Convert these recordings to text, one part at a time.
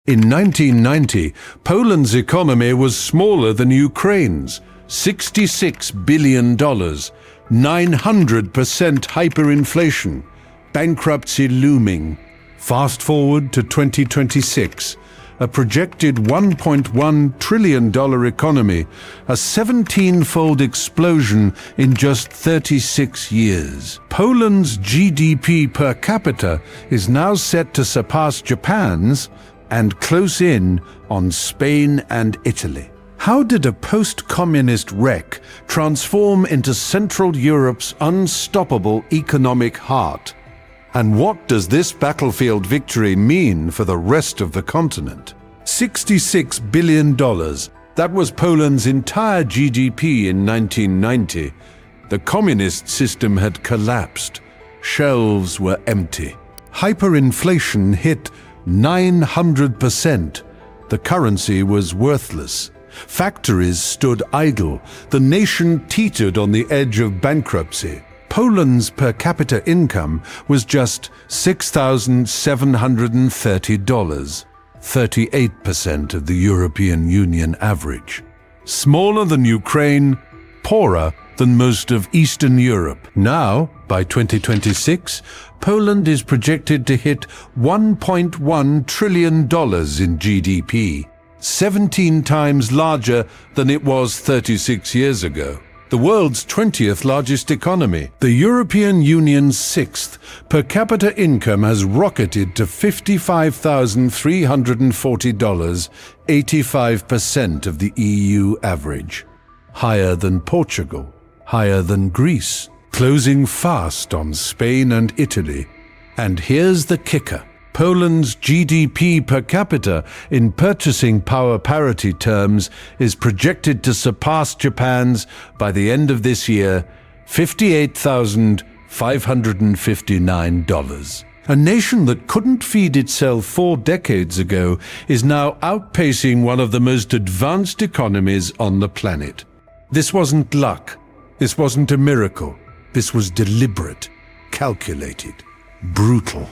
In 1990, Poland's economy was smaller than Ukraine's, $66 billion, 900% hyperinflation, bankruptcy looming. Fast forward to 2026, a projected $1.1 trillion economy, a 17-fold explosion in just 36 years. Poland's GDP per capita is now set to surpass Japan's and close in on Spain and Italy. How did a post-communist wreck transform into Central Europe's unstoppable economic heart? And what does this battlefield victory mean for the rest of the continent? $66 billion. That was Poland's entire GDP in 1990. The communist system had collapsed. Shelves were empty. Hyperinflation hit 900%. The currency was worthless. Factories stood idle. The nation teetered on the edge of bankruptcy. Poland's per capita income was just $6,730, 38% of the European Union average. Smaller than Ukraine, poorer than most of Eastern Europe. Now, by 2026, Poland is projected to hit $1.1 trillion in GDP, 17 times larger than it was 36 years ago. The world's 20th largest economy, the European Union's 6th, per capita income has rocketed to $55,340, 85% of the EU average. Higher than Portugal, higher than Greece, closing fast on Spain and Italy. And here's the kicker. Poland's GDP per capita in purchasing power parity terms is projected to surpass Japan's by the end of this year, $58,559. A nation that couldn't feed itself 4 decades ago is now outpacing one of the most advanced economies on the planet. This wasn't luck. This wasn't a miracle. This was deliberate, calculated, brutal.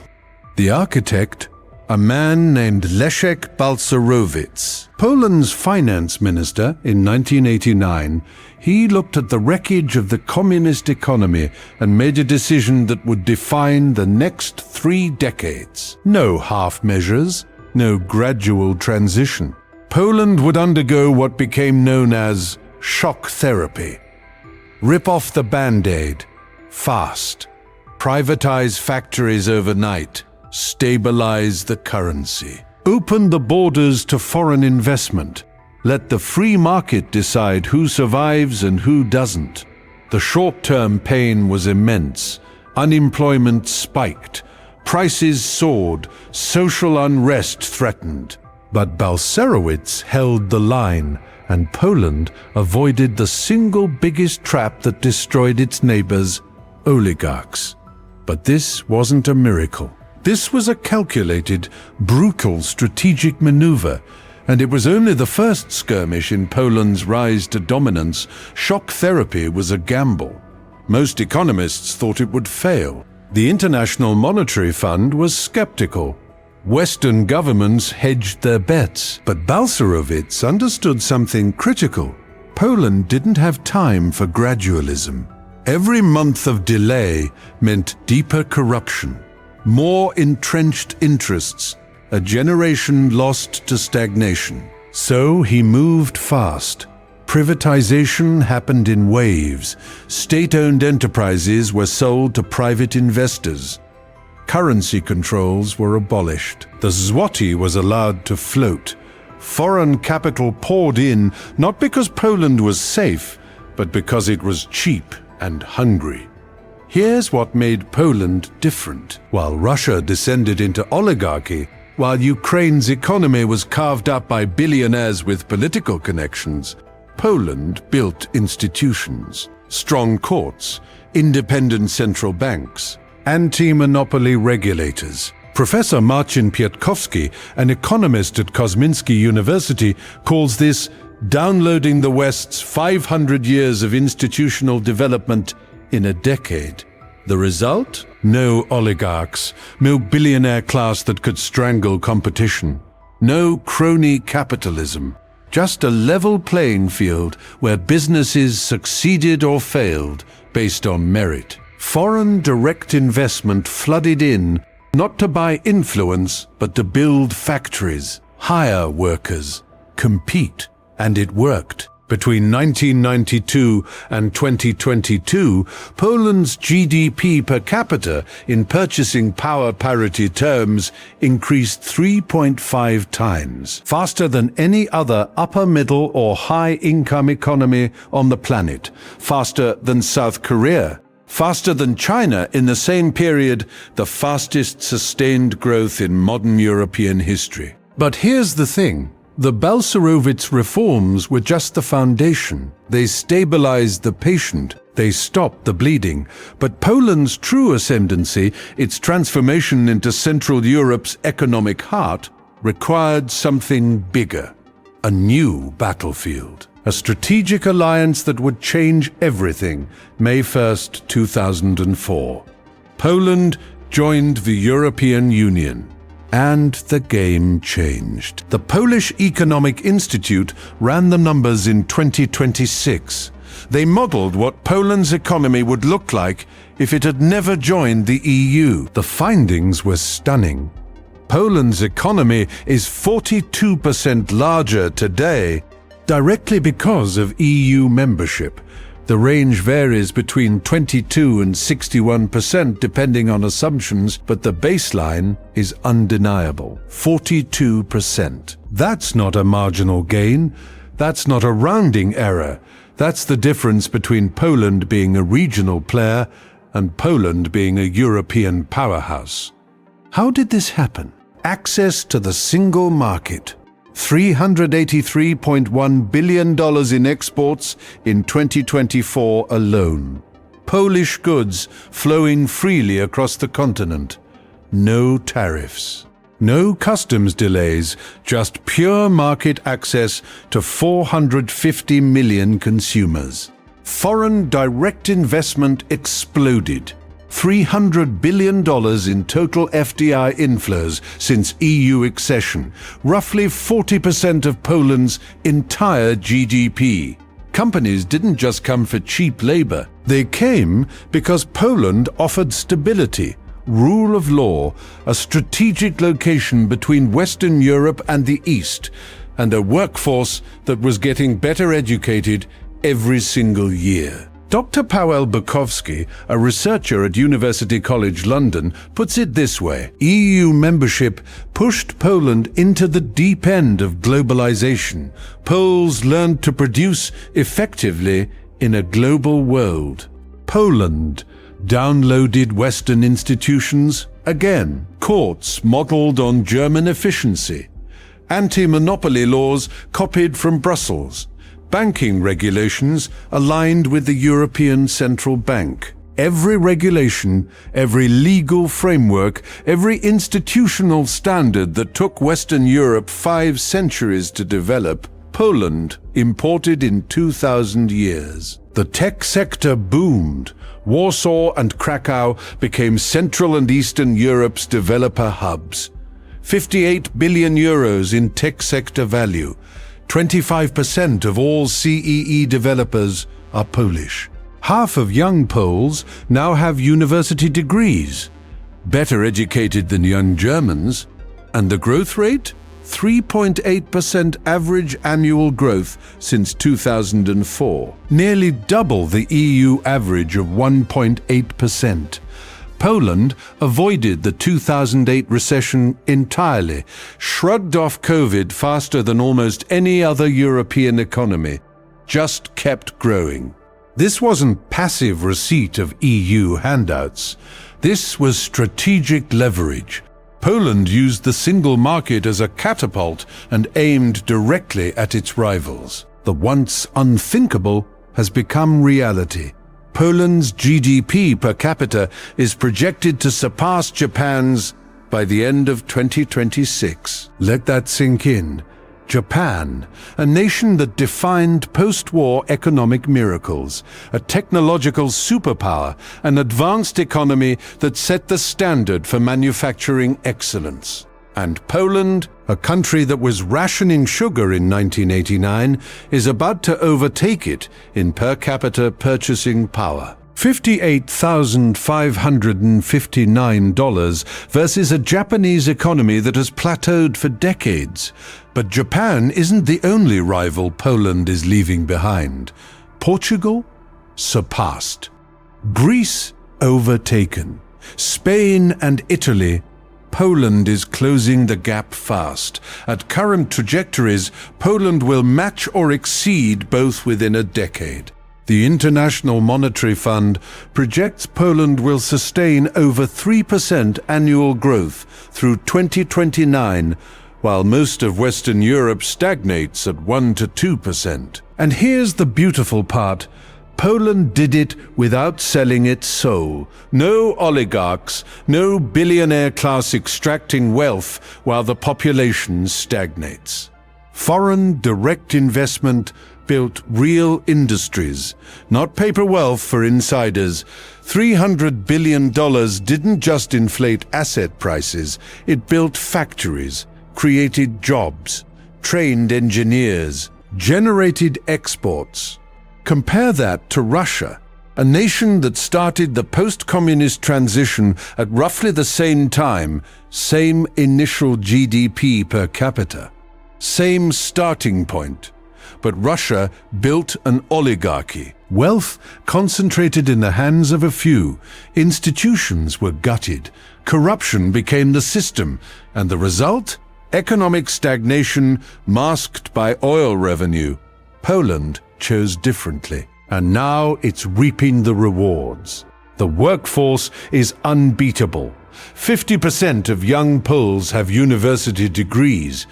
The architect, a man named Leszek Balcerowicz, Poland's finance minister in 1989, he looked at the wreckage of the communist economy and made a decision that would define the next 3 decades. No half measures, no gradual transition. Poland would undergo what became known as shock therapy. Rip off the Band-Aid, fast. Privatize factories overnight. Stabilize the currency. Open the borders to foreign investment. Let the free market decide who survives and who doesn't. The short-term pain was immense. Unemployment spiked. Prices soared. Social unrest threatened. But Balcerowicz held the line, and Poland avoided the single biggest trap that destroyed its neighbors, oligarchs. But this wasn't a miracle. This was a calculated, brutal strategic maneuver, and it was only the first skirmish in Poland's rise to dominance. Shock therapy was a gamble. Most economists thought it would fail. The International Monetary Fund was skeptical. Western governments hedged their bets. But Balcerowicz understood something critical. Poland didn't have time for gradualism. Every month of delay meant deeper corruption. More entrenched interests, a generation lost to stagnation. So he moved fast. Privatization happened in waves. State-owned enterprises were sold to private investors. Currency controls were abolished. The zloty was allowed to float. Foreign capital poured in, not because Poland was safe, but because it was cheap and hungry. Here's what made Poland different. While Russia descended into oligarchy, while Ukraine's economy was carved up by billionaires with political connections, Poland built institutions, strong courts, independent central banks, anti-monopoly regulators. Professor Marcin Piotrkowski, an economist at Kosminski University, calls this downloading the West's 500 years of institutional development in a decade. The result? No oligarchs, no billionaire class that could strangle competition. No crony capitalism. Just a level playing field where businesses succeeded or failed based on merit. Foreign direct investment flooded in, not to buy influence, but to build factories, hire workers, compete. And it worked. Between 1992 and 2022, Poland's GDP per capita in purchasing power parity terms increased 3.5 times, faster than any other upper middle or high income economy on the planet, faster than South Korea, faster than China in the same period, the fastest sustained growth in modern European history. But here's the thing. The Balcerowicz reforms were just the foundation. They stabilized the patient. They stopped the bleeding. But Poland's true ascendancy, its transformation into Central Europe's economic heart, required something bigger. A new battlefield. A strategic alliance that would change everything. May 1st, 2004. Poland joined the European Union. And the game changed. The Polish Economic Institute ran the numbers in 2026. They modeled what Poland's economy would look like if it had never joined the EU. The findings were stunning. Poland's economy is 42% larger today, directly because of EU membership. The range varies between 22 and 61% depending on assumptions, but the baseline is undeniable. 42%. That's not a marginal gain. That's not a rounding error. That's the difference between Poland being a regional player and Poland being a European powerhouse. How did this happen? Access to the single market. $383.1 billion in exports in 2024 alone. Polish goods flowing freely across the continent. No tariffs. No customs delays, just pure market access to 450 million consumers. Foreign direct investment exploded. $300 billion in total FDI inflows since EU accession, roughly 40% of Poland's entire GDP. Companies didn't just come for cheap labor. They came because Poland offered stability, rule of law, a strategic location between Western Europe and the East, and a workforce that was getting better educated every single year. Dr. Paweł Bukowski, a researcher at University College London, puts it this way. EU membership pushed Poland into the deep end of globalization. Poles learned to produce effectively in a global world. Poland downloaded Western institutions again. Courts modeled on German efficiency. Anti-monopoly laws copied from Brussels. Banking regulations aligned with the European Central Bank. Every regulation, every legal framework, every institutional standard that took Western Europe 5 centuries to develop, Poland imported in 2,000 years. The tech sector boomed. Warsaw and Krakow became Central and Eastern Europe's developer hubs. 58 billion euros in tech sector value. 25% of all CEE developers are Polish. Half of young Poles now have university degrees, better educated than young Germans, and the growth rate? 3.8% average annual growth since 2004, nearly double the EU average of 1.8%. Poland avoided the 2008 recession entirely, shrugged off COVID faster than almost any other European economy, just kept growing. This wasn't passive receipt of EU handouts. This was strategic leverage. Poland used the single market as a catapult and aimed directly at its rivals. The once unthinkable has become reality. Poland's GDP per capita is projected to surpass Japan's by the end of 2026. Let that sink in. Japan, a nation that defined post-war economic miracles, a technological superpower, an advanced economy that set the standard for manufacturing excellence. And Poland, a country that was rationing sugar in 1989, is about to overtake it in per capita purchasing power. $58,559 versus a Japanese economy that has plateaued for decades. But Japan isn't the only rival Poland is leaving behind. Portugal? Surpassed. Greece? Overtaken. Spain and Italy? Poland is closing the gap fast. At current trajectories, Poland will match or exceed both within a decade. The International Monetary Fund projects Poland will sustain over 3% annual growth through 2029, while most of Western Europe stagnates at 1 to 2%. And here's the beautiful part. Poland did it without selling its soul. No oligarchs, no billionaire class extracting wealth while the population stagnates. Foreign direct investment built real industries, not paper wealth for insiders. $300 billion didn't just inflate asset prices, it built factories, created jobs, trained engineers, generated exports. Compare that to Russia, a nation that started the post-communist transition at roughly the same time, same initial GDP per capita, same starting point. But Russia built an oligarchy. Wealth concentrated in the hands of a few. Institutions were gutted. Corruption became the system. And the result? Economic stagnation masked by oil revenue. Poland chose differently. And now it's reaping the rewards. The workforce is unbeatable. 50% of young Poles have university degrees,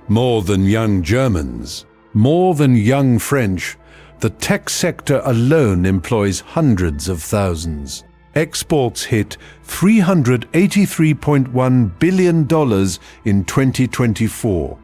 more than young Germans. More than young French, the tech sector alone employs hundreds of thousands. Exports hit $383.1 billion in 2024.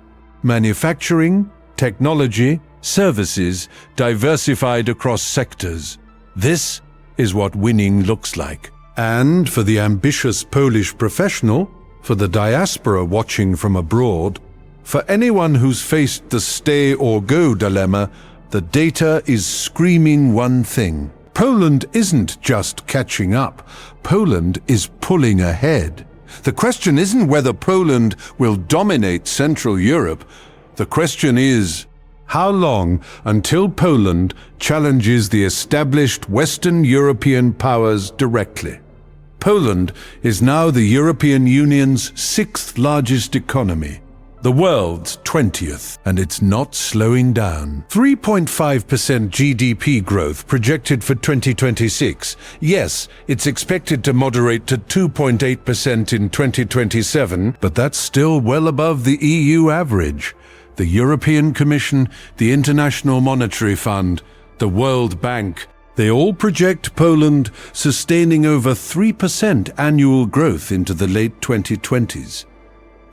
Manufacturing, technology, services diversified across sectors. This is what winning looks like. And for the ambitious Polish professional, for the diaspora watching from abroad, for anyone who's faced the stay or go dilemma, the data is screaming one thing. Poland isn't just catching up. Poland is pulling ahead. The question isn't whether Poland will dominate Central Europe. The question is, how long until Poland challenges the established Western European powers directly? Poland is now the European Union's 6th largest economy, the world's 20th, and it's not slowing down. 3.5% GDP growth projected for 2026. Yes, it's expected to moderate to 2.8% in 2027, but that's still well above the EU average. The European Commission, the International Monetary Fund, the World Bank, they all project Poland sustaining over 3% annual growth into the late 2020s.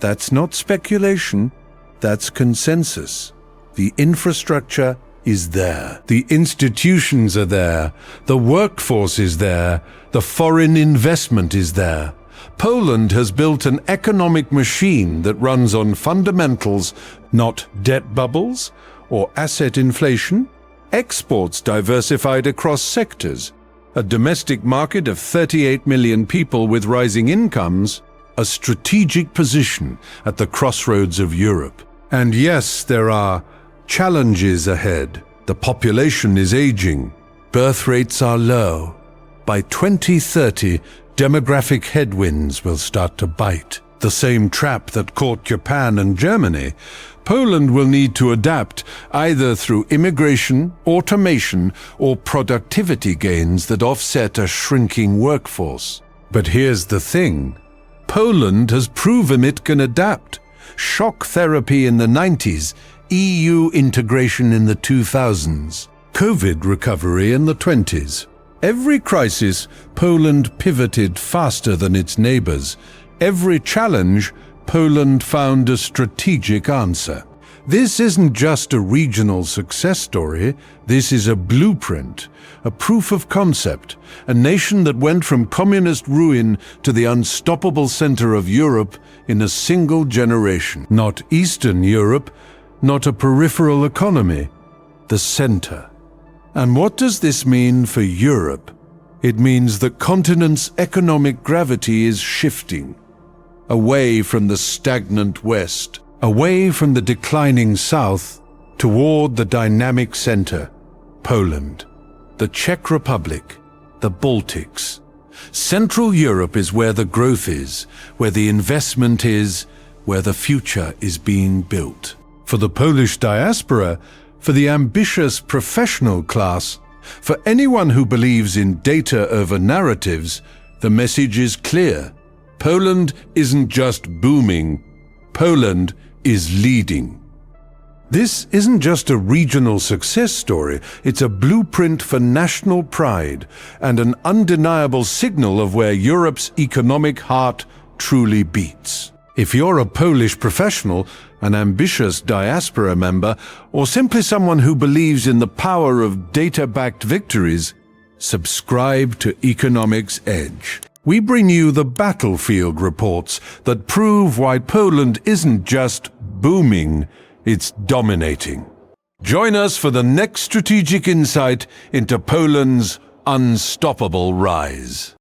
That's not speculation, that's consensus. The infrastructure is there. The institutions are there. The workforce is there. The foreign investment is there. Poland has built an economic machine that runs on fundamentals, not debt bubbles or asset inflation. Exports diversified across sectors. A domestic market of 38 million people with rising incomes. A strategic position at the crossroads of Europe. And yes, there are challenges ahead. The population is aging. Birth rates are low. By 2030, demographic headwinds will start to bite. The same trap that caught Japan and Germany. Poland will need to adapt either through immigration, automation, or productivity gains that offset a shrinking workforce. But here's the thing. Poland has proven it can adapt. Shock therapy in the 90s, EU integration in the 2000s, COVID recovery in the 20s. Every crisis, Poland pivoted faster than its neighbors. Every challenge, Poland found a strategic answer. This isn't just a regional success story, this is a blueprint, a proof of concept, a nation that went from communist ruin to the unstoppable center of Europe in a single generation. Not Eastern Europe, not a peripheral economy, the center. And what does this mean for Europe? It means the continent's economic gravity is shifting, away from the stagnant West, away from the declining South, toward the dynamic center, Poland, the Czech Republic, the Baltics. Central Europe is where the growth is, where the investment is, where the future is being built. For the Polish diaspora, for the ambitious professional class, for anyone who believes in data over narratives, the message is clear. Poland isn't just booming, Poland is leading. This isn't just a regional success story, it's a blueprint for national pride and an undeniable signal of where Europe's economic heart truly beats. If you're a Polish professional, an ambitious diaspora member, or simply someone who believes in the power of data-backed victories, subscribe to Economics Edge. We bring you the battlefield reports that prove why Poland isn't just booming, it's dominating. Join us for the next strategic insight into Poland's unstoppable rise.